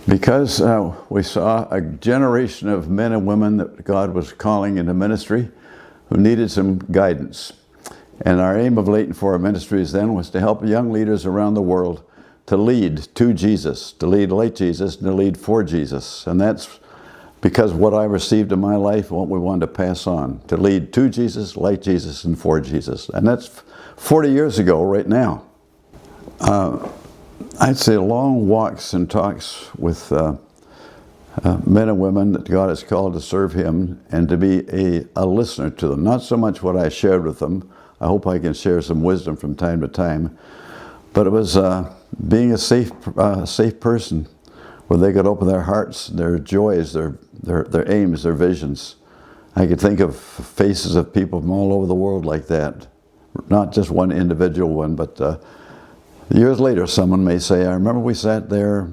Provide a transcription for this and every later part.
Because we saw a generation of men and women that God was calling into ministry who needed some guidance. And our aim of Leighton Ford Ministries then was to help young leaders around the world to lead to Jesus, to lead like Jesus, and to lead for Jesus. And that's because what I received in my life and what we wanted to pass on, to lead to Jesus, like Jesus, and for Jesus. And that's 40 years ago right now. I'd say long walks and talks with men and women that God has called to serve Him and to be a listener to them. Not so much what I shared with them. I hope I can share some wisdom from time to time. But it was being a safe person where they could open their hearts, their joys, their aims, their visions. I could think of faces of people from all over the world like that. Not just one individual one, but years later, someone may say, I remember we sat there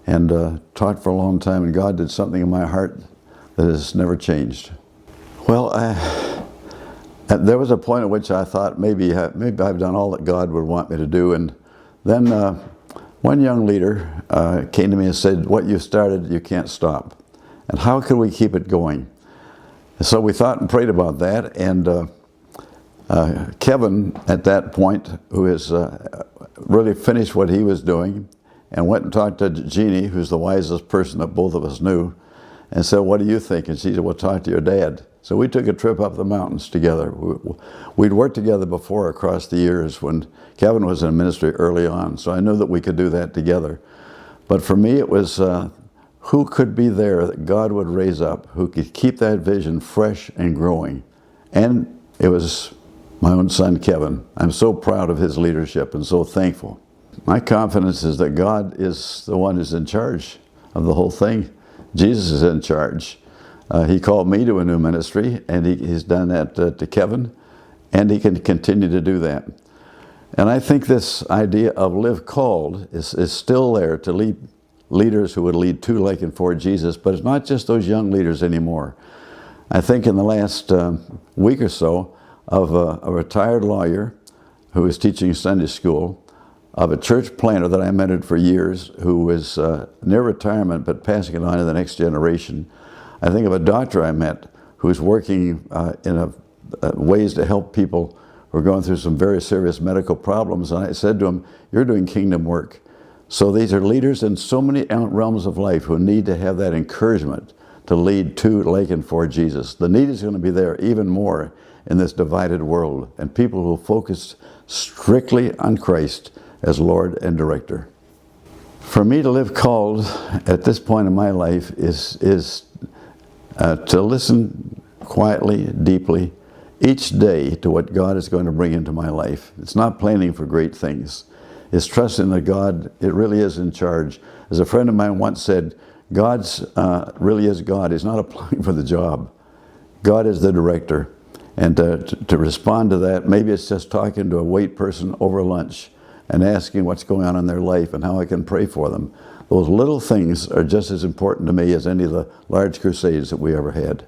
and talked for a long time, and God did something in my heart that has never changed. Well, there was a point at which I thought maybe I've done all that God would want me to do, and then one young leader came to me and said, what you started, you can't stop. And how can we keep it going? And so we thought and prayed about that, and Kevin, at that point, who has really finished what he was doing, and went and talked to Jeannie, who's the wisest person that both of us knew, and said, what do you think? And she said, well, talk to your dad. So we took a trip up the mountains together. We'd worked together before across the years when Kevin was in ministry early on, so I knew that we could do that together. But for me, it was who could be there that God would raise up, who could keep that vision fresh and growing. And it was my own son, Kevin. I'm so proud of his leadership and so thankful. My confidence is that God is the one who's in charge of the whole thing. Jesus is in charge. He called me to a new ministry, and he's done that to Kevin, and he can continue to do that. And I think this idea of LiveCalled is still there to lead leaders who would lead to, like, and for Jesus, but it's not just those young leaders anymore. I think in the last week or so, of a retired lawyer who was teaching Sunday school, of a church planter that I mentored for years who was near retirement but passing it on to the next generation. I think of a doctor I met who's working in ways to help people who are going through some very serious medical problems, and I said to him, you're doing kingdom work. So these are leaders in so many realms of life who need to have that encouragement to lead to, like, and for Jesus. The need is going to be there even more in this divided world, and people who focus strictly on Christ as Lord and Director. For me to live called at this point in my life is to listen quietly, deeply, each day to what God is going to bring into my life. It's not planning for great things. It's trusting that God, it really is in charge. As a friend of mine once said, God's really is God. He's not applying for the job. God is the director. And to respond to that, maybe it's just talking to a wait person over lunch and asking what's going on in their life and how I can pray for them. Those little things are just as important to me as any of the large crusades that we ever had.